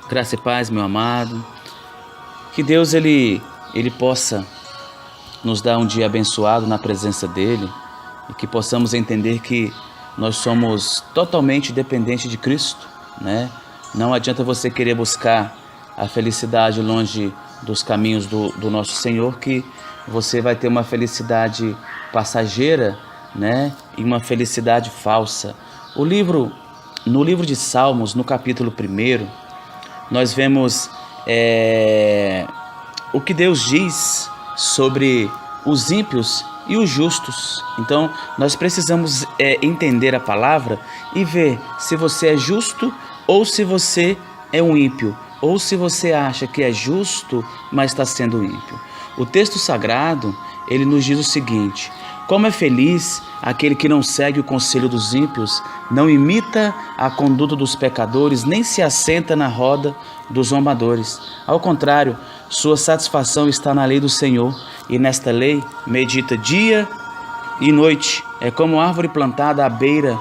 Graça e paz, meu amado. Que Deus ele possa nos dar um dia abençoado na presença dele e que possamos entender que nós somos totalmente dependentes de Cristo, né? Não adianta você querer buscar a felicidade longe dos caminhos do nosso Senhor, que você vai ter uma felicidade passageira, né? E uma felicidade falsa. No livro de Salmos, no capítulo 1, nós vemos o que Deus diz sobre os ímpios e os justos. Então, nós precisamos entender a palavra e ver se você é justo ou se você é um ímpio, ou se você acha que é justo, mas está sendo ímpio. O texto sagrado, ele nos diz o seguinte: como é feliz aquele que não segue o conselho dos ímpios, não imita a conduta dos pecadores, nem se assenta na roda dos zombadores. Ao contrário, sua satisfação está na lei do Senhor, e nesta lei medita dia e noite. É como árvore plantada à beira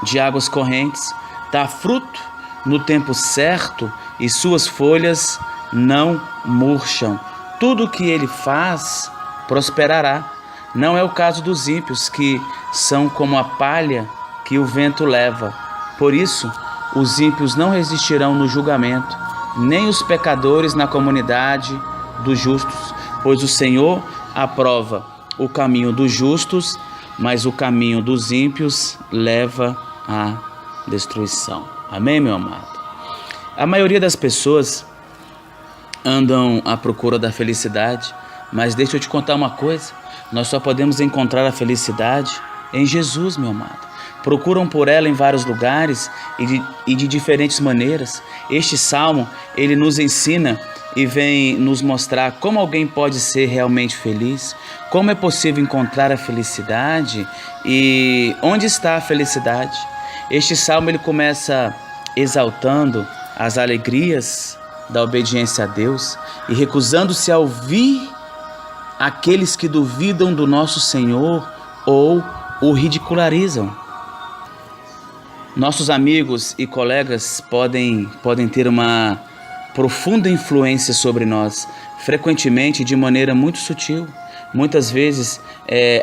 de águas correntes, dá fruto no tempo certo e suas folhas não murcham. Tudo o que ele faz prosperará. Não é o caso dos ímpios, que são como a palha que o vento leva. Por isso, os ímpios não resistirão no julgamento, nem os pecadores na comunidade dos justos, pois o Senhor aprova o caminho dos justos, mas o caminho dos ímpios leva à destruição. Amém, meu amado? A maioria das pessoas andam à procura da felicidade, mas deixa eu te contar uma coisa: nós só podemos encontrar a felicidade em Jesus, meu amado. Procuram por ela em vários lugares e de diferentes maneiras. Este salmo, ele nos ensina e vem nos mostrar como alguém pode ser realmente feliz, como é possível encontrar a felicidade e onde está a felicidade. Este salmo, ele começa exaltando as alegrias da obediência a Deus e recusando-se a ouvir aqueles que duvidam do nosso Senhor ou o ridicularizam. Nossos amigos e colegas podem ter uma profunda influência sobre nós, frequentemente de maneira muito sutil. Muitas vezes,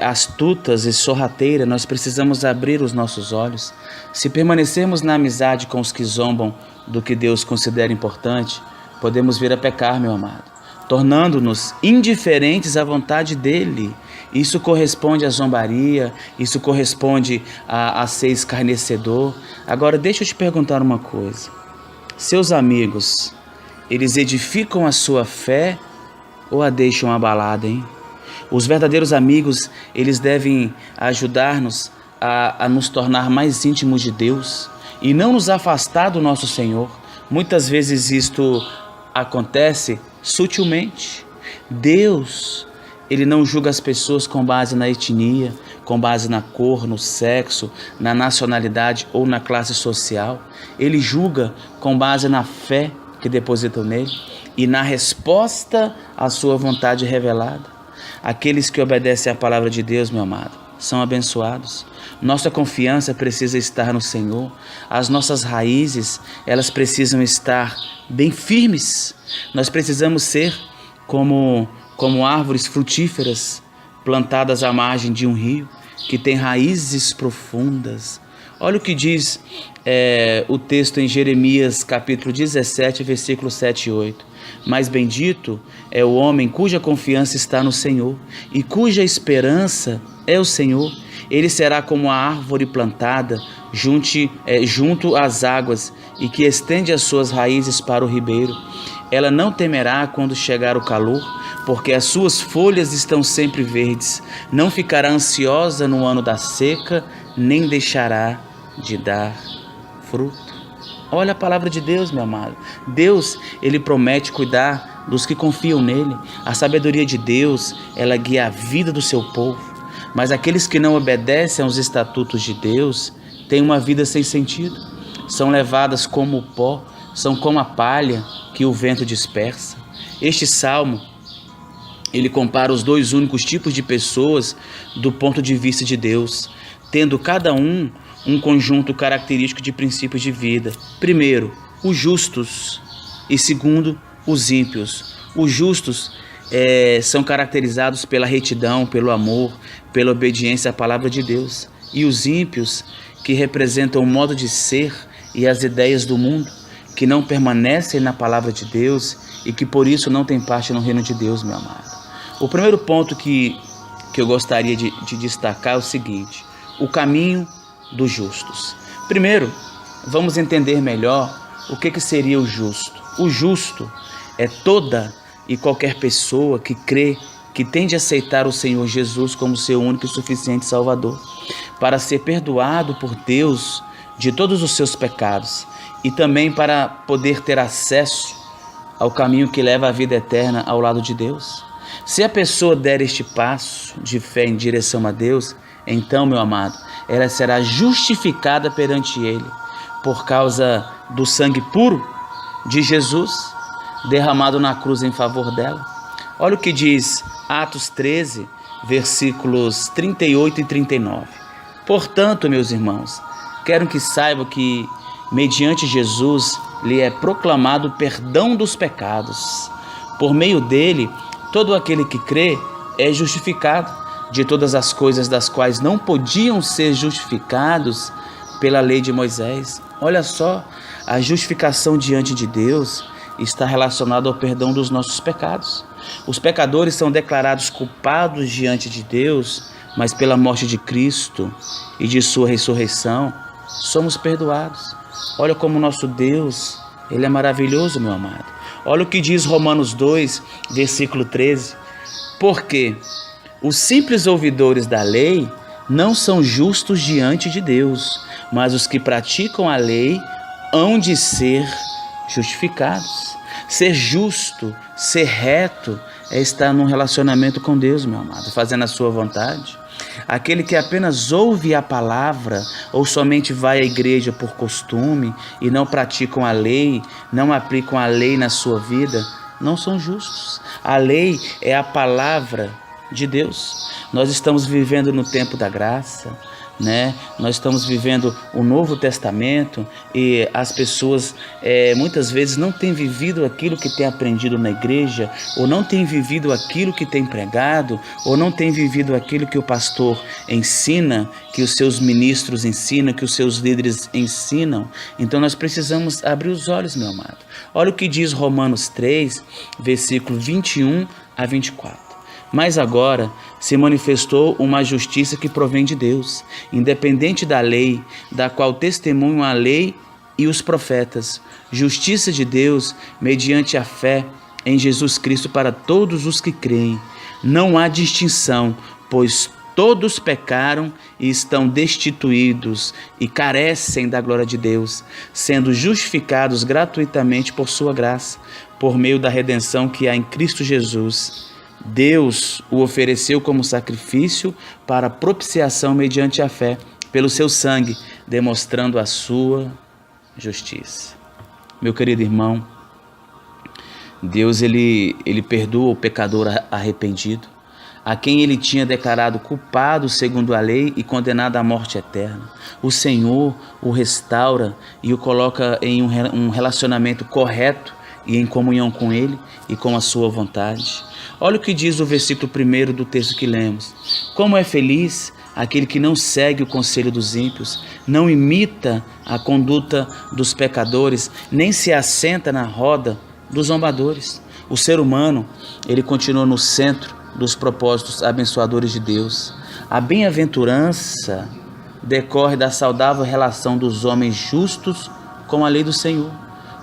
astutas e sorrateiras. Nós precisamos abrir os nossos olhos. Se permanecermos na amizade com os que zombam do que Deus considera importante, podemos vir a pecar, meu amado, tornando-nos indiferentes à vontade dele. Isso corresponde à zombaria, isso corresponde a ser escarnecedor. Agora, deixa eu te perguntar uma coisa: seus amigos, eles edificam a sua fé ou a deixam abalada, hein? Os verdadeiros amigos, eles devem ajudar-nos a nos tornar mais íntimos de Deus e não nos afastar do nosso Senhor. Muitas vezes isto acontece sutilmente. Deus, ele não julga as pessoas com base na etnia, com base na cor, no sexo, na nacionalidade ou na classe social. Ele julga com base na fé que depositam nele e na resposta à sua vontade revelada. Aqueles que obedecem à palavra de Deus, meu amado, são abençoados. Nossa confiança precisa estar no Senhor. As nossas raízes, elas precisam estar bem firmes. Nós precisamos ser como árvores frutíferas plantadas à margem de um rio, que tem raízes profundas. Olha o que diz o texto em Jeremias capítulo 17, versículos 7 e 8. Mas bendito é o homem cuja confiança está no Senhor e cuja esperança é o Senhor. Ele será como a árvore plantada junto às águas e que estende as suas raízes para o ribeiro. Ela não temerá quando chegar o calor, porque as suas folhas estão sempre verdes. Não ficará ansiosa no ano da seca, nem deixará de dar fruto. Olha a palavra de Deus, meu amado. Deus, ele promete cuidar dos que confiam nele. A sabedoria de Deus, ela guia a vida do seu povo. Mas aqueles que não obedecem aos estatutos de Deus têm uma vida sem sentido. São levadas como o pó, são como a palha que o vento dispersa. Este salmo, ele compara os dois únicos tipos de pessoas do ponto de vista de Deus, tendo cada um conjunto característico de princípios de vida. Primeiro, os justos. e segundo, os ímpios. Os justos são caracterizados pela retidão, pelo amor, pela obediência à palavra de Deus. E os ímpios, que representam o modo de ser e as ideias do mundo, que não permanecem na palavra de Deus e que por isso não têm parte no reino de Deus, meu amado. O primeiro ponto que eu gostaria de destacar é o seguinte: o caminho dos justos. Primeiro, vamos entender melhor o que seria o justo. O justo é toda e qualquer pessoa que crê, que tem de aceitar o Senhor Jesus como seu único e suficiente Salvador, para ser perdoado por Deus de todos os seus pecados e também para poder ter acesso ao caminho que leva à vida eterna ao lado de Deus. Se a pessoa der este passo de fé em direção a Deus, então, meu amado, ela será justificada perante Ele por causa do sangue puro de Jesus derramado na cruz em favor dela. Olha o que diz Atos 13, versículos 38 e 39. Portanto, meus irmãos, quero que saibam que, mediante Jesus, lhe é proclamado o perdão dos pecados. Por meio dele, todo aquele que crê é justificado de todas as coisas das quais não podiam ser justificados pela lei de Moisés. Olha só, a justificação diante de Deus está relacionada ao perdão dos nossos pecados. Os pecadores são declarados culpados diante de Deus, mas pela morte de Cristo e de sua ressurreição, somos perdoados. Olha como nosso Deus, Ele é maravilhoso, meu amado. Olha o que diz Romanos 2, versículo 13. Porque os simples ouvidores da lei não são justos diante de Deus, mas os que praticam a lei hão de ser justificados. Ser justo, ser reto, é estar num relacionamento com Deus, meu amado, fazendo a sua vontade. Aquele que apenas ouve a palavra ou somente vai à igreja por costume e não praticam a lei, não aplicam a lei na sua vida, não são justos. A lei é a palavra de Deus. Nós estamos vivendo no tempo da graça, né? Nós estamos vivendo o Novo Testamento e as pessoas muitas vezes não têm vivido aquilo que têm aprendido na igreja, ou não têm vivido aquilo que têm pregado, ou não têm vivido aquilo que o pastor ensina, que os seus ministros ensinam, que os seus líderes ensinam. Então nós precisamos abrir os olhos, meu amado. Olha o que diz Romanos 3, versículo 21 a 24. Mas agora se manifestou uma justiça que provém de Deus, independente da lei, da qual testemunham a lei e os profetas. Justiça de Deus mediante a fé em Jesus Cristo para todos os que creem. Não há distinção, pois todos pecaram e estão destituídos e carecem da glória de Deus, sendo justificados gratuitamente por sua graça, por meio da redenção que há em Cristo Jesus. Deus o ofereceu como sacrifício para propiciação mediante a fé, pelo seu sangue, demonstrando a sua justiça. Meu querido irmão, Deus ele perdoa o pecador arrependido, a quem ele tinha declarado culpado segundo a lei e condenado à morte eterna. O Senhor o restaura e o coloca em um relacionamento correto e em comunhão com Ele e com a sua vontade. Olha o que diz o versículo 1 do texto que lemos. Como é feliz aquele que não segue o conselho dos ímpios, não imita a conduta dos pecadores, nem se assenta na roda dos zombadores. O ser humano, ele continua no centro dos propósitos abençoadores de Deus. A bem-aventurança decorre da saudável relação dos homens justos com a lei do Senhor.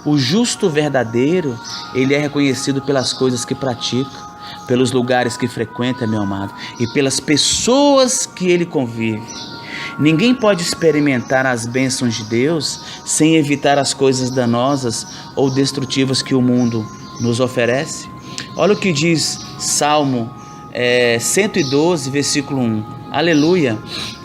O justo verdadeiro, ele é reconhecido pelas coisas que pratica, pelos lugares que frequenta, meu amado, e pelas pessoas que ele convive. Ninguém pode experimentar as bênçãos de Deus sem evitar as coisas danosas ou destrutivas que o mundo nos oferece. Olha o que diz Salmo 112, versículo 1. Aleluia!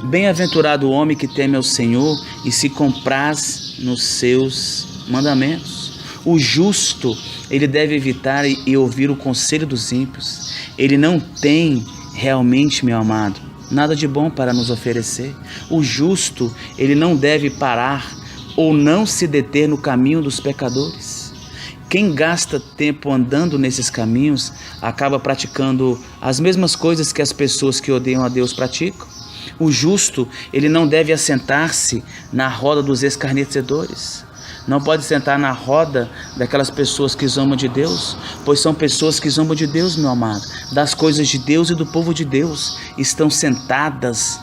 Bem-aventurado o homem que teme ao Senhor e se compraz nos seus mandamentos. O justo, ele deve evitar e ouvir o conselho dos ímpios. Ele não tem realmente, meu amado, nada de bom para nos oferecer. O justo, ele não deve parar ou não se deter no caminho dos pecadores. Quem gasta tempo andando nesses caminhos acaba praticando as mesmas coisas que as pessoas que odeiam a Deus praticam. O justo, ele não deve assentar-se na roda dos escarnecedores. Não pode sentar na roda daquelas pessoas que zombam de Deus, pois são pessoas que zombam de Deus, meu amado, das coisas de Deus e do povo de Deus. Estão sentadas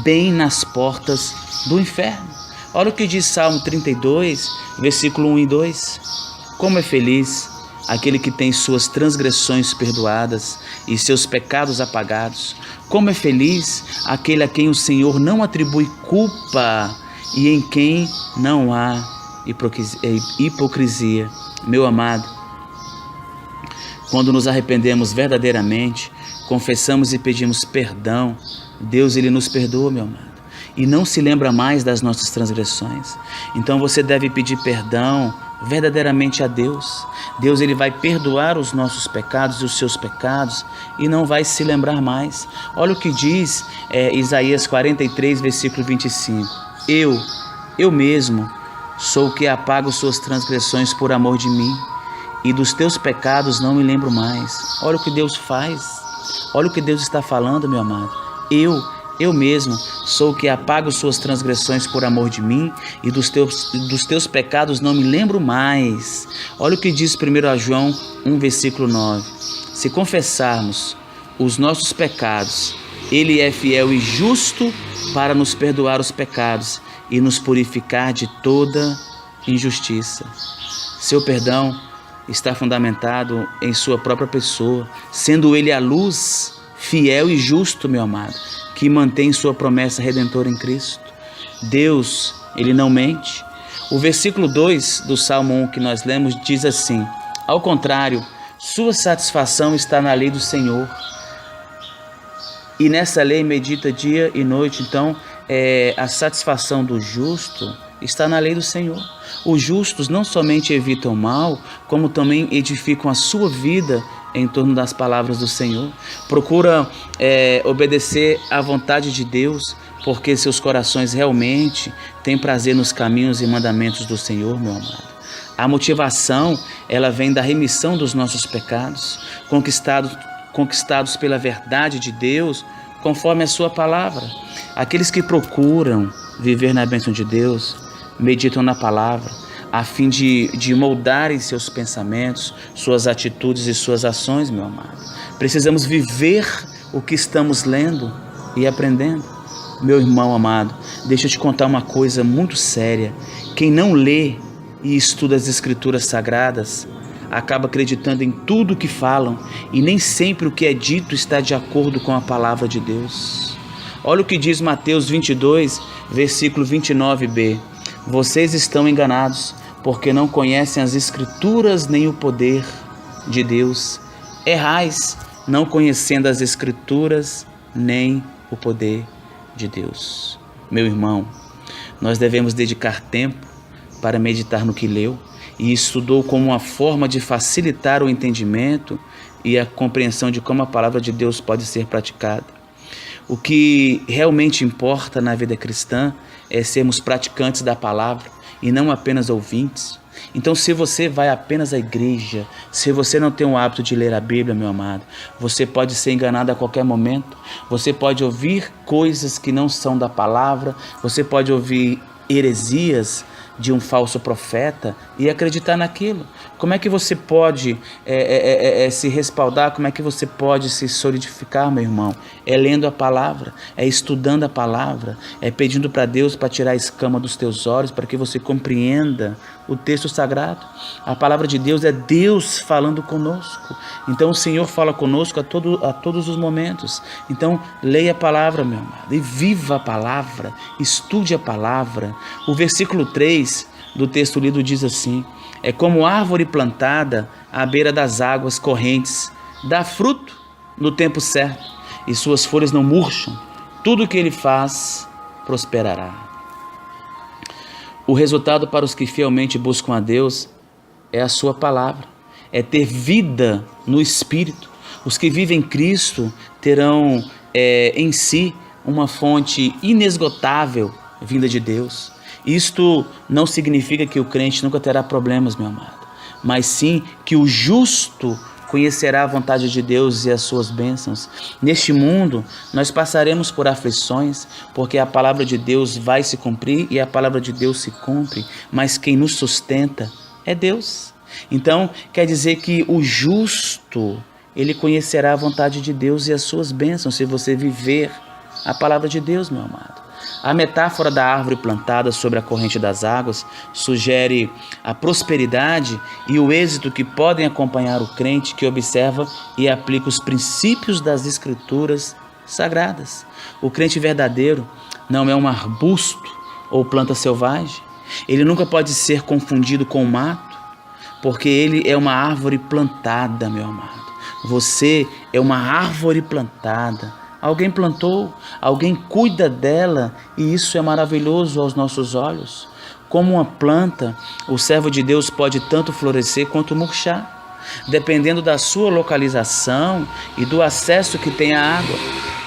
bem nas portas do inferno. Olha o que diz Salmo 32, versículo 1 e 2. Como é feliz aquele que tem suas transgressões perdoadas e seus pecados apagados. Como é feliz aquele a quem o Senhor não atribui culpa e em quem não há hipocrisia. Meu amado, quando nos arrependemos verdadeiramente, confessamos e pedimos perdão, Deus, ele nos perdoa, meu amado, e não se lembra mais das nossas transgressões. Então você deve pedir perdão verdadeiramente a Deus. Deus, ele vai perdoar os nossos pecados e os seus pecados e não vai se lembrar mais. Olha o que diz Isaías 43, versículo 25. Eu mesmo sou o que apago suas transgressões por amor de mim, e dos teus pecados não me lembro mais. Olha o que Deus faz. Olha o que Deus está falando, meu amado. Eu mesmo sou o que apago suas transgressões por amor de mim, e dos teus pecados não me lembro mais. Olha o que diz 1 João 1, versículo 9. Se confessarmos os nossos pecados, ele é fiel e justo para nos perdoar os pecados e nos purificar de toda injustiça. Seu perdão está fundamentado em sua própria pessoa, sendo ele a luz, fiel e justo, meu amado, que mantém sua promessa redentora em Cristo. Deus, ele não mente. O versículo 2 do Salmo 1 que nós lemos diz assim: ao contrário, sua satisfação está na lei do Senhor, e nessa lei medita dia e noite. Então, a satisfação do justo está na lei do Senhor. Os justos não somente evitam o mal, como também edificam a sua vida em torno das palavras do Senhor. Procura obedecer à vontade de Deus, porque seus corações realmente têm prazer nos caminhos e mandamentos do Senhor, meu amado. A motivação, ela vem da remissão dos nossos pecados, conquistados pela verdade de Deus, conforme a sua palavra. Aqueles que procuram viver na bênção de Deus, meditam na palavra, a fim de moldarem seus pensamentos, suas atitudes e suas ações, meu amado. Precisamos viver o que estamos lendo e aprendendo. Meu irmão amado, deixa eu te contar uma coisa muito séria. Quem não lê e estuda as Escrituras Sagradas acaba acreditando em tudo o que falam, e nem sempre o que é dito está de acordo com a palavra de Deus. Olha o que diz Mateus 22, versículo 29b. Vocês estão enganados, porque não conhecem as Escrituras nem o poder de Deus. Errais, não conhecendo as Escrituras nem o poder de Deus. Meu irmão, nós devemos dedicar tempo para meditar no que leu e estudou como uma forma de facilitar o entendimento e a compreensão de como a palavra de Deus pode ser praticada. O que realmente importa na vida cristã é sermos praticantes da palavra e não apenas ouvintes. Então, se você vai apenas à igreja, se você não tem o hábito de ler a Bíblia, meu amado, você pode ser enganado a qualquer momento. Você pode ouvir coisas que não são da palavra, você pode ouvir heresias de um falso profeta e acreditar naquilo. Como é que você pode se respaldar? Como é que você pode se solidificar, meu irmão? É lendo a palavra, é estudando a palavra, é pedindo para Deus para tirar a escama dos teus olhos, para que você compreenda o texto sagrado. A palavra de Deus é Deus falando conosco. Então o Senhor fala conosco a todos os momentos. Então leia a palavra, meu amado, e viva a palavra, estude a palavra. O versículo 3 do texto lido diz assim: é como árvore plantada à beira das águas correntes, dá fruto no tempo certo, e suas folhas não murcham, tudo o que ele faz prosperará. O resultado para os que fielmente buscam a Deus é a sua palavra, é ter vida no Espírito. Os que vivem Cristo terão em si uma fonte inesgotável vinda de Deus. Isto não significa que o crente nunca terá problemas, meu amado. mas sim que o justo conhecerá a vontade de Deus e as suas bênçãos. Neste mundo, nós passaremos por aflições, porque a palavra de Deus vai se cumprir e a palavra de Deus se cumpre, mas quem nos sustenta é Deus. Então, quer dizer que o justo, ele conhecerá a vontade de Deus e as suas bênçãos, se você viver a palavra de Deus, meu amado. A metáfora da árvore plantada sobre a corrente das águas sugere a prosperidade e o êxito que podem acompanhar o crente que observa e aplica os princípios das Escrituras sagradas. O crente verdadeiro não é um arbusto ou planta selvagem. Ele nunca pode ser confundido com o mato, porque ele é uma árvore plantada, meu amado. Você é uma árvore plantada. Alguém plantou, alguém cuida dela, e isso é maravilhoso aos nossos olhos. Como uma planta, o servo de Deus pode tanto florescer quanto murchar, dependendo da sua localização e do acesso que tem à água.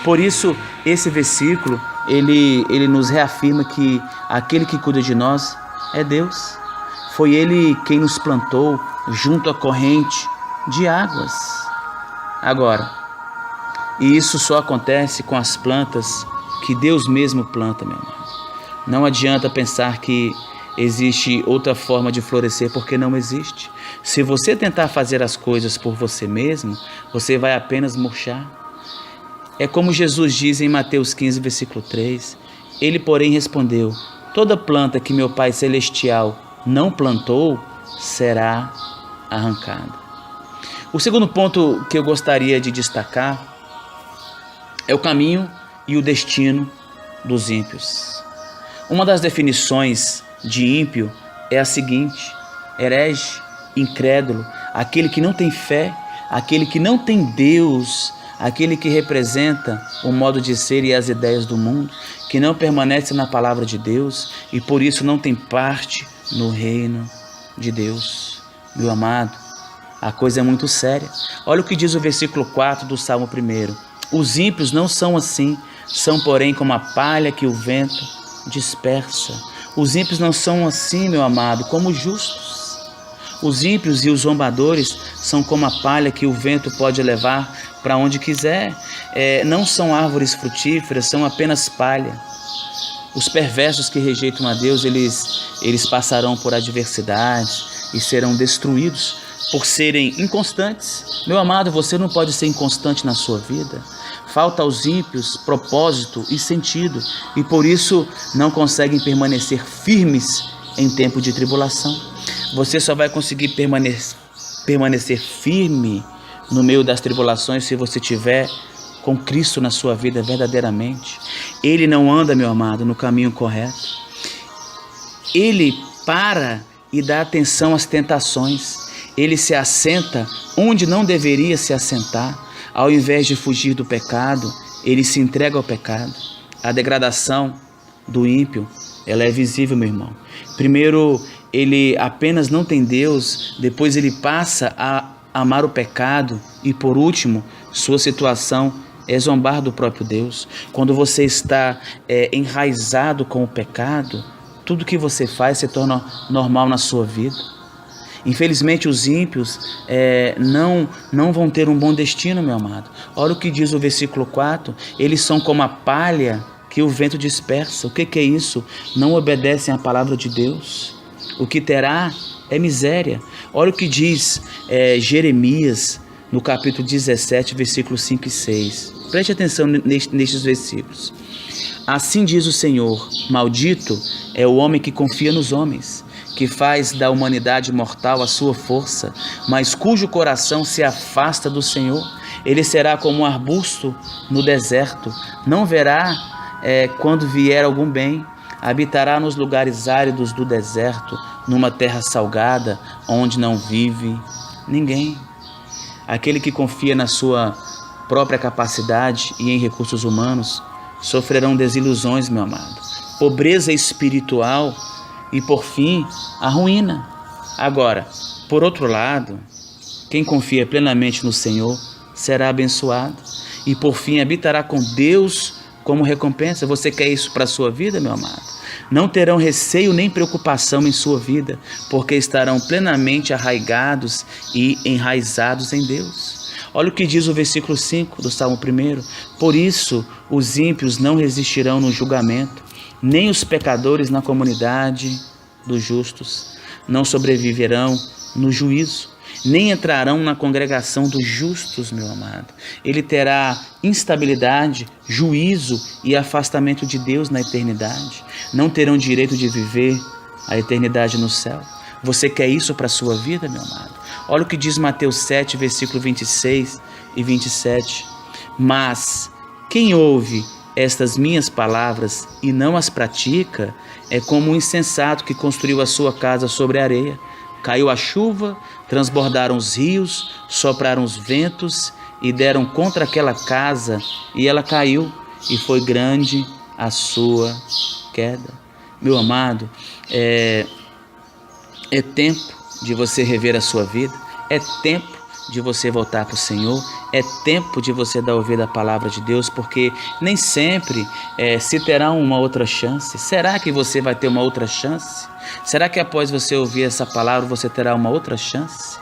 Por isso, esse versículo, ele nos reafirma que aquele que cuida de nós é Deus. Foi Ele quem nos plantou junto à corrente de águas. Agora, e isso só acontece com as plantas que Deus mesmo planta, meu irmão. Não adianta pensar que existe outra forma de florescer, porque não existe. Se você tentar fazer as coisas por você mesmo, você vai apenas murchar. É como Jesus diz em Mateus 15, versículo 3. Ele, porém, respondeu: toda planta que meu Pai Celestial não plantou será arrancada. O segundo ponto que eu gostaria de destacar é o caminho e o destino dos ímpios. Uma das definições de ímpio é a seguinte: herege, incrédulo, aquele que não tem fé, aquele que não tem Deus, aquele que representa o modo de ser e as ideias do mundo, que não permanece na palavra de Deus e por isso não tem parte no reino de Deus. Meu amado, a coisa é muito séria. Olha o que diz o versículo 4 do Salmo 1. Os ímpios não são assim, são porém como a palha que o vento dispersa. Os ímpios não são assim, meu amado, como os justos. Os ímpios e os zombadores são como a palha que o vento pode levar para onde quiser. Não são árvores frutíferas, são apenas palha. Os perversos que rejeitam a Deus, eles passarão por adversidades e serão destruídos por serem inconstantes. Meu amado, você não pode ser inconstante na sua vida. Falta aos ímpios propósito e sentido, e por isso não conseguem permanecer firmes em tempo de tribulação. Você só vai conseguir permanecer firme no meio das tribulações se você tiver com Cristo na sua vida verdadeiramente. Ele não anda, meu amado, no caminho correto. Ele para e dá atenção às tentações. Ele se assenta onde não deveria se assentar. Ao invés de fugir do pecado, ele se entrega ao pecado. A degradação do ímpio, ela é visível, meu irmão. Primeiro, ele apenas não tem Deus, depois ele passa a amar o pecado e, por último, sua situação é zombar do próprio Deus. Quando você está enraizado com o pecado, tudo que você faz se torna normal na sua vida. Infelizmente, os ímpios não vão ter um bom destino, meu amado. Olha o que diz o versículo 4. Eles são como a palha que o vento dispersa. O que é isso? Não obedecem à palavra de Deus. O que terá é miséria. Olha o que diz Jeremias, no capítulo 17, versículos 5 e 6. Preste atenção nestes versículos. Assim diz o Senhor: maldito é o homem que confia nos homens, que faz da humanidade mortal a sua força, mas cujo coração se afasta do Senhor. Ele será como um arbusto no deserto, não verá quando vier algum bem. Habitará nos lugares áridos do deserto, numa terra salgada, onde não vive ninguém. Aquele que confia na sua própria capacidade e em recursos humanos sofrerão desilusões, meu amado, pobreza espiritual e, por fim, a ruína. Agora, por outro lado, quem confia plenamente no Senhor será abençoado e, por fim, habitará com Deus como recompensa. Você quer isso para a sua vida, meu amado? Não terão receio nem preocupação em sua vida, porque estarão plenamente arraigados e enraizados em Deus. Olha o que diz o versículo 5 do Salmo 1. Por isso, os ímpios não resistirão no julgamento, nem os pecadores na comunidade dos justos. Não sobreviverão no juízo, nem entrarão na congregação dos justos, meu amado. Ele terá instabilidade, juízo e afastamento de Deus na eternidade. Não terão direito de viver a eternidade no céu. Você quer isso para a sua vida, meu amado? Olha o que diz Mateus 7, versículo 26 e 27. Mas quem ouve estas minhas palavras e não as pratica, é como um insensato que construiu a sua casa sobre a areia. Caiu a chuva, transbordaram os rios, sopraram os ventos e deram contra aquela casa, e ela caiu, e foi grande a sua queda. Meu amado, é tempo de você rever a sua vida, é tempo de você voltar para o Senhor, é tempo de você dar ouvido à palavra de Deus, porque nem sempre se terá uma outra chance. Será que você vai ter uma outra chance? Será que após você ouvir essa palavra você terá uma outra chance?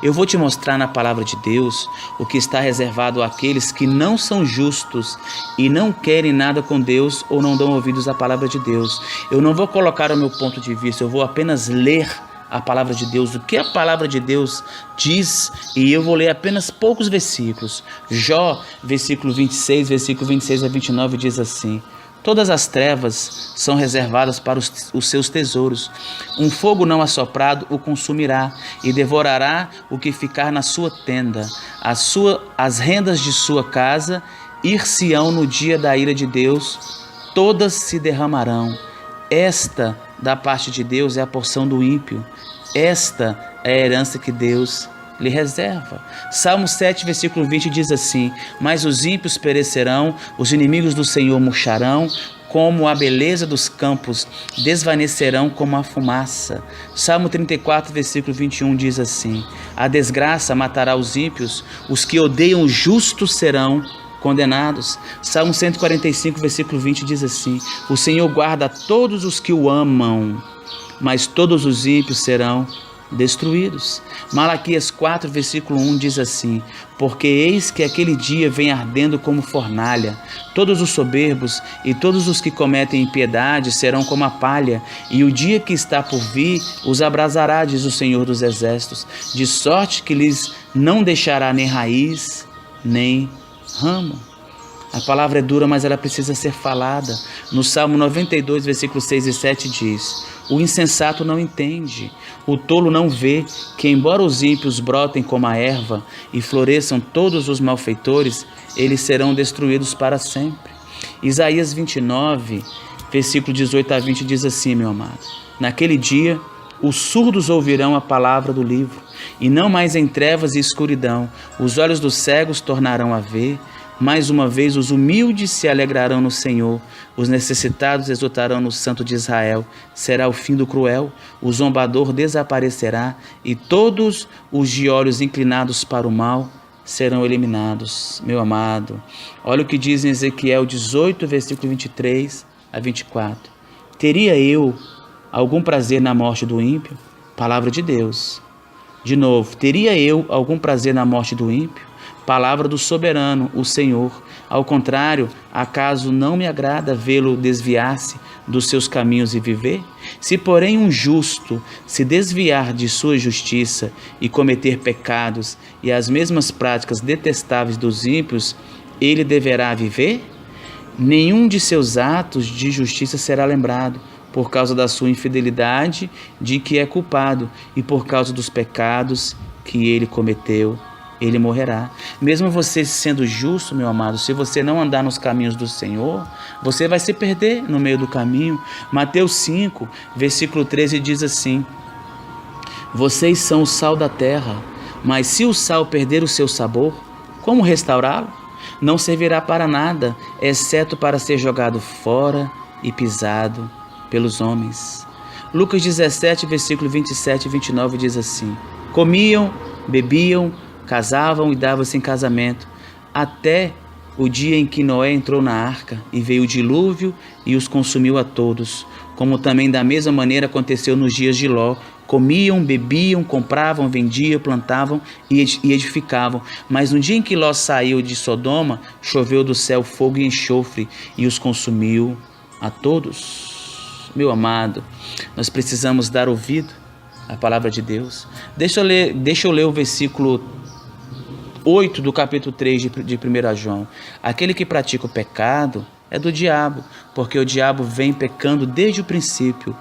Eu vou te mostrar na palavra de Deus o que está reservado àqueles que não são justos e não querem nada com Deus ou não dão ouvidos à palavra de Deus. Eu não vou colocar o meu ponto de vista, eu vou apenas ler a palavra de Deus, o que a palavra de Deus diz, e eu vou ler apenas poucos versículos. Jó, versículo 26 a 29 diz assim: todas as trevas são reservadas para os seus tesouros. Um fogo não assoprado o consumirá e devorará o que ficar na sua tenda. As rendas de sua casa ir-se-ão no dia da ira de Deus, todas se derramarão. Esta, da parte de Deus, é a porção do ímpio. Esta é a herança que Deus lhe reserva. Salmo 7, versículo 20 diz assim: mas os ímpios perecerão, os inimigos do Senhor murcharão, como a beleza dos campos, desvanecerão como a fumaça. Salmo 34, versículo 21 diz assim: a desgraça matará os ímpios, os que odeiam o justo serão condenados. Salmo 145, versículo 20 diz assim: o Senhor guarda todos os que o amam, mas todos os ímpios serão destruídos. Malaquias 4, versículo 1 diz assim: porque eis que aquele dia vem ardendo como fornalha, todos os soberbos e todos os que cometem impiedade serão como a palha, e o dia que está por vir os abrasará, diz o Senhor dos Exércitos, de sorte que lhes não deixará nem raiz, nem ramo. A palavra é dura, mas ela precisa ser falada. No Salmo 92, versículos 6 e 7 diz: o insensato não entende, o tolo não vê, que embora os ímpios brotem como a erva e floresçam todos os malfeitores, eles serão destruídos para sempre. Isaías 29, versículo 18 a 20 diz assim, meu amado: naquele dia os surdos ouvirão a palavra do livro, e não mais em trevas e escuridão. Os olhos dos cegos tornarão a ver. Mais uma vez os humildes se alegrarão no Senhor, os necessitados exultarão no Santo de Israel. Será o fim do cruel, o zombador desaparecerá, e todos os de olhos inclinados para o mal serão eliminados. Meu amado, olha o que diz em Ezequiel 18, versículo 23 a 24. Teria eu algum prazer na morte do ímpio? Palavra de Deus. De novo, teria eu algum prazer na morte do ímpio? Palavra do soberano, o Senhor. Ao contrário, acaso não me agrada vê-lo desviar-se dos seus caminhos e viver? Se, porém, um justo se desviar de sua justiça e cometer pecados e as mesmas práticas detestáveis dos ímpios, ele deverá viver? Nenhum de seus atos de justiça será lembrado, por causa da sua infidelidade de que é culpado, e por causa dos pecados que ele cometeu, ele morrerá. Mesmo você sendo justo, meu amado, se você não andar nos caminhos do Senhor, você vai se perder no meio do caminho. Mateus 5, versículo 13 diz assim: vocês são o sal da terra, mas se o sal perder o seu sabor, como restaurá-lo? Não servirá para nada, exceto para ser jogado fora e pisado pelos homens. Lucas 17, versículo 27 e 29 diz assim: comiam, bebiam, casavam e davam-se em casamento, até o dia em que Noé entrou na arca e veio o dilúvio e os consumiu a todos, como também da mesma maneira aconteceu nos dias de Ló. Comiam, bebiam, compravam, vendiam, plantavam e edificavam. Mas no dia em que Ló saiu de Sodoma, choveu do céu fogo e enxofre e os consumiu a todos. Meu amado, nós precisamos dar ouvido à palavra de Deus. Deixa eu ler o versículo 8 do capítulo 3 de 1 João. Aquele que pratica o pecado é do diabo, porque o diabo vem pecando desde o princípio.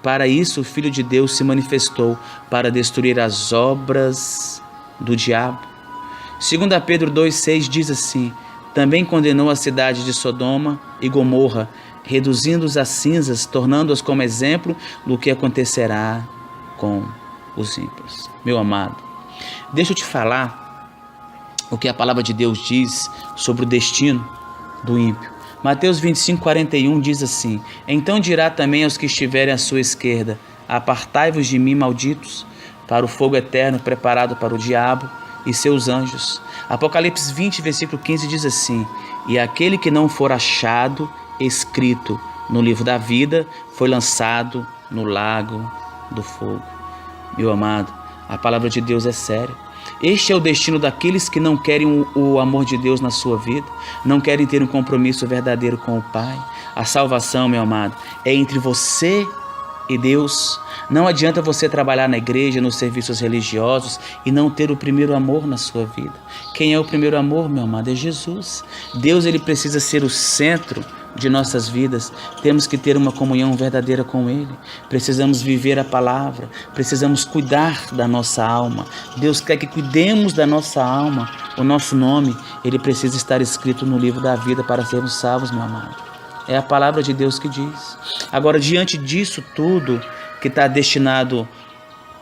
Para isso o Filho de Deus se manifestou, para destruir as obras do diabo. 2 Pedro 2,6 diz assim: também condenou a cidade de Sodoma e Gomorra, reduzindo-os a cinzas, tornando-os como exemplo do que acontecerá com os ímpios. Meu amado, deixa eu te falar o que a palavra de Deus diz sobre o destino do ímpio. Mateus 25:41 diz assim: então dirá também aos que estiverem à sua esquerda: apartai-vos de mim, malditos, para o fogo eterno preparado para o diabo e seus anjos. Apocalipse 20, versículo 15 diz assim: e aquele que não for achado escrito no livro da vida foi lançado no lago do fogo. Meu amado, a palavra de Deus é séria. Este é o destino daqueles que não querem o amor de Deus na sua vida, não querem ter um compromisso verdadeiro com o Pai. A salvação, meu amado, é entre você e Deus. Não adianta você trabalhar na igreja, nos serviços religiosos e não ter o primeiro amor na sua vida. Quem é o primeiro amor, meu amado? É Jesus. Deus, ele precisa ser o centro de nossas vidas. Temos que ter uma comunhão verdadeira com Ele. Precisamos viver a palavra. Precisamos cuidar da nossa alma. Deus quer que cuidemos da nossa alma. O nosso nome, ele precisa estar escrito no livro da vida para sermos salvos, meu amado. É a palavra de Deus que diz. Agora, diante disso tudo que está destinado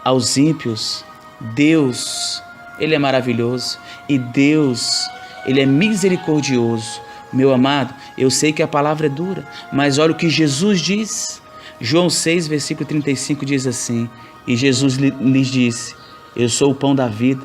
aos ímpios, Deus, ele é maravilhoso. E Deus, ele é misericordioso. Meu amado, eu sei que a palavra é dura, mas olha o que Jesus diz. João 6, versículo 35 diz assim: e Jesus lhes disse: eu sou o pão da vida.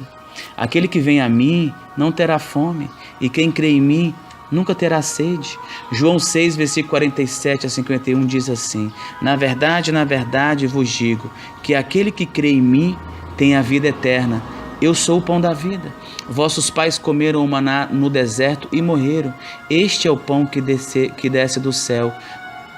Aquele que vem a mim não terá fome, e quem crê em mim nunca terá sede. João 6, versículo 47 a 51 diz assim: na verdade vos digo, que aquele que crê em mim tem a vida eterna. Eu sou o pão da vida. Vossos pais comeram o maná no deserto e morreram. Este é o pão que desce do céu,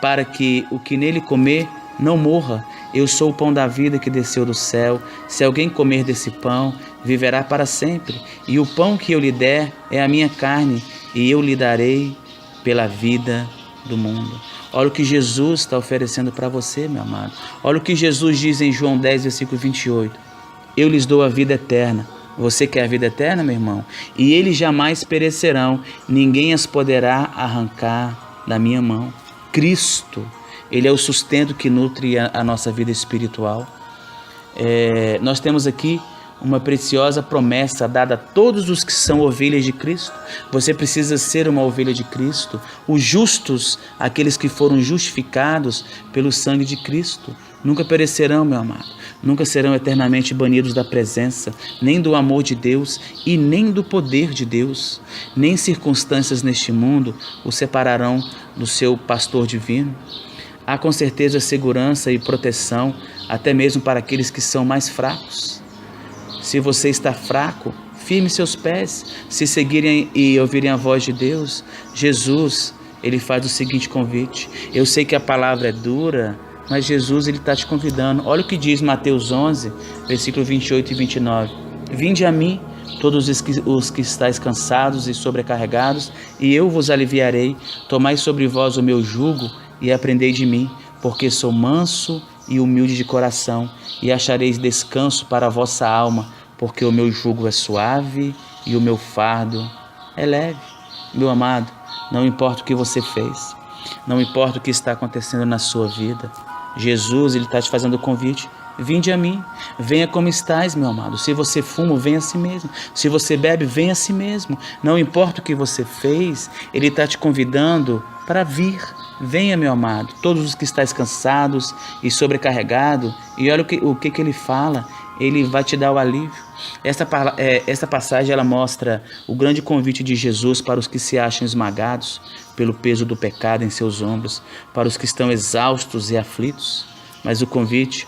para que o que nele comer não morra. Eu sou o pão da vida que desceu do céu. Se alguém comer desse pão, viverá para sempre. E o pão que eu lhe der é a minha carne, e eu lhe darei pela vida do mundo. Olha o que Jesus está oferecendo para você, meu amado. Olha o que Jesus diz em João 10, versículo 28. Eu lhes dou a vida eterna. Você quer a vida eterna, meu irmão? E eles jamais perecerão, ninguém as poderá arrancar da minha mão. Cristo, ele é o sustento que nutre a nossa vida espiritual. Nós temos aqui uma preciosa promessa dada a todos os que são ovelhas de Cristo. Você precisa ser uma ovelha de Cristo. Os justos, aqueles que foram justificados pelo sangue de Cristo, nunca perecerão, meu amado. Nunca serão eternamente banidos da presença, nem do amor de Deus e nem do poder de Deus. Nem circunstâncias neste mundo o separarão do seu pastor divino. Há com certeza segurança e proteção, até mesmo para aqueles que são mais fracos. Se você está fraco, firme seus pés. Se seguirem e ouvirem a voz de Deus, Jesus, ele faz o seguinte convite. Eu sei que a palavra é dura, mas Jesus, ele está te convidando. Olha o que diz Mateus 11, versículo 28 e 29. Vinde a mim, todos os que estáis cansados e sobrecarregados, e eu vos aliviarei. Tomai sobre vós o meu jugo e aprendei de mim, porque sou manso e humilde de coração, e achareis descanso para a vossa alma, porque o meu jugo é suave e o meu fardo é leve. Meu amado, não importa o que você fez, não importa o que está acontecendo na sua vida, Jesus, ele está te fazendo o convite. Vinde a mim, venha como estás, meu amado. Se você fuma, venha a si mesmo. Se você bebe, venha a si mesmo. Não importa o que você fez, ele está te convidando para vir. Venha, meu amado, todos os que estáis cansados e sobrecarregados. E olha o que ele fala. Ele vai te dar o alívio. Esta passagem ela mostra o grande convite de Jesus para os que se acham esmagados pelo peso do pecado em seus ombros, para os que estão exaustos e aflitos. Mas o convite,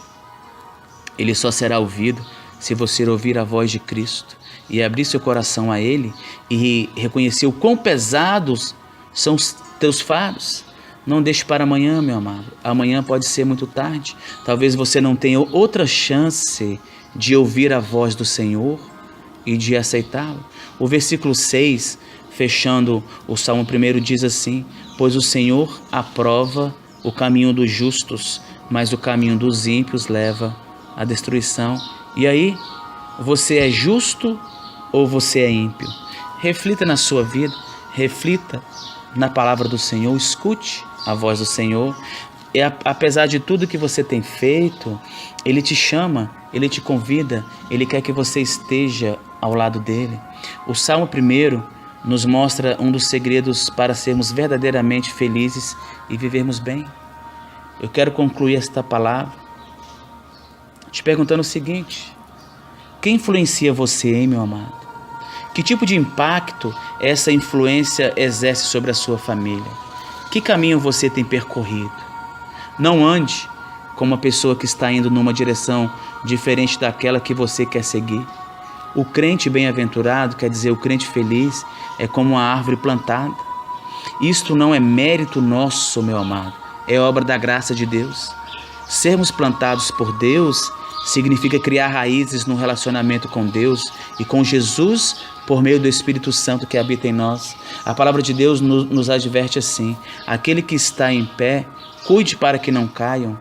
ele só será ouvido se você ouvir a voz de Cristo e abrir seu coração a Ele e reconhecer o quão pesados são os teus fardos. Não deixe para amanhã, meu amado. Amanhã pode ser muito tarde. Talvez você não tenha outra chance de ouvir a voz do Senhor e de aceitá-lo. O versículo 6, fechando o Salmo 1, diz assim: pois o Senhor aprova o caminho dos justos, mas o caminho dos ímpios leva à destruição. E aí, você é justo ou você é ímpio? Reflita na sua vida, reflita na palavra do Senhor, escute a voz do Senhor. E apesar de tudo que você tem feito, Ele te chama, Ele te convida, Ele quer que você esteja ao lado dEle. O Salmo 1 nos mostra um dos segredos para sermos verdadeiramente felizes e vivermos bem. Eu quero concluir esta palavra te perguntando o seguinte: quem influencia você, hein, meu amado? Que tipo de impacto essa influência exerce sobre a sua família? Que caminho você tem percorrido? Não ande como uma pessoa que está indo numa direção diferente daquela que você quer seguir. O crente bem-aventurado, quer dizer, o crente feliz, é como uma árvore plantada. Isto não é mérito nosso, meu amado, é obra da graça de Deus. Sermos plantados por Deus significa criar raízes no relacionamento com Deus e com Jesus por meio do Espírito Santo que habita em nós. A palavra de Deus nos adverte assim: aquele que está em pé, cuide para que não caiam.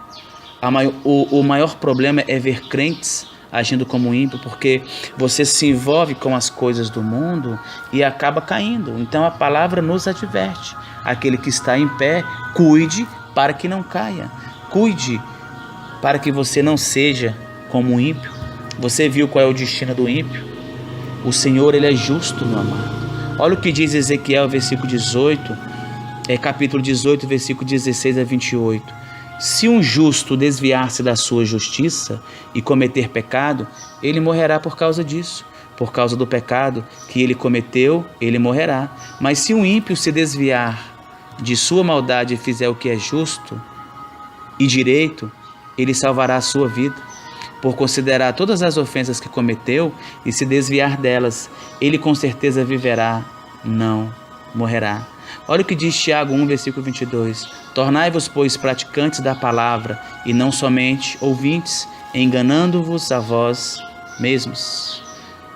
O maior problema é ver crentes agindo como ímpio, porque você se envolve com as coisas do mundo e acaba caindo. Então a palavra nos adverte: aquele que está em pé, cuide para que não caia. Cuide para que você não seja como um ímpio. Você viu qual é o destino do ímpio? O Senhor, Ele é justo, meu amado. Olha o que diz Ezequiel, capítulo 18, versículo 16 a 28. Se um justo desviar-se da sua justiça e cometer pecado, ele morrerá por causa disso. Por causa do pecado que ele cometeu, ele morrerá. Mas se um ímpio se desviar de sua maldade e fizer o que é justo e direito, ele salvará a sua vida. Por considerar todas as ofensas que cometeu e se desviar delas, ele com certeza viverá, não morrerá. Olha o que diz Tiago 1, versículo 22. Tornai-vos, pois, praticantes da palavra e não somente ouvintes, enganando-vos a vós mesmos.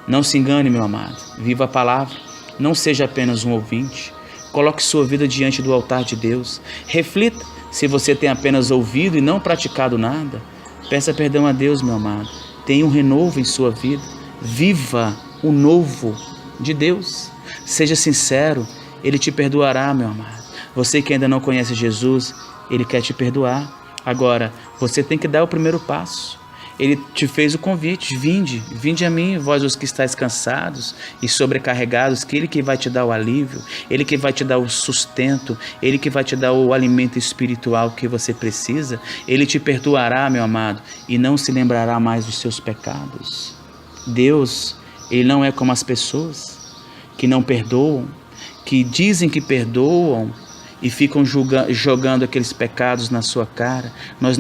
Não se engane, meu amado. Viva a palavra. Não seja apenas um ouvinte. Coloque sua vida diante do altar de Deus. Reflita se você tem apenas ouvido e não praticado nada. Peça perdão a Deus, meu amado. Tenha um renovo em sua vida. Viva o novo de Deus. Seja sincero. Ele te perdoará, meu amado. Você que ainda não conhece Jesus, Ele quer te perdoar. Agora, você tem que dar o primeiro passo. Ele te fez o convite: vinde a mim, vós os que estáis cansados e sobrecarregados, que Ele que vai te dar o alívio, Ele que vai te dar o sustento, Ele que vai te dar o alimento espiritual que você precisa. Ele te perdoará, meu amado, e não se lembrará mais dos seus pecados. Deus, Ele não é como as pessoas que não perdoam, que dizem que perdoam e ficam jogando aqueles pecados na sua cara. Nós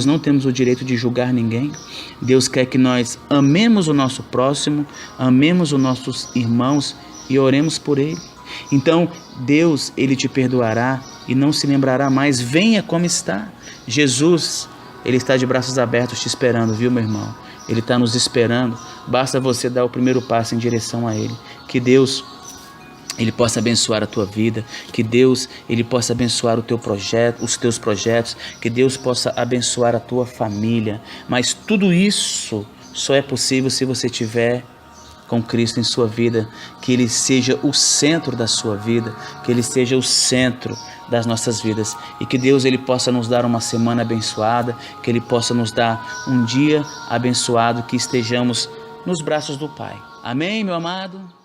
não temos o direito de julgar ninguém. Deus quer que nós amemos o nosso próximo, amemos os nossos irmãos e oremos por ele. Então, Deus, Ele te perdoará e não se lembrará mais. Venha como está. Jesus, Ele está de braços abertos te esperando, viu, meu irmão? Ele está nos esperando. Basta você dar o primeiro passo em direção a Ele. Que Deus, Ele possa abençoar a tua vida, que Deus, Ele possa abençoar o teu projeto, os teus projetos, que Deus possa abençoar a tua família. Mas tudo isso só é possível se você tiver com Cristo em sua vida, que Ele seja o centro da sua vida, que Ele seja o centro das nossas vidas e que Deus, Ele possa nos dar uma semana abençoada, que Ele possa nos dar um dia abençoado, que estejamos nos braços do Pai. Amém, meu amado?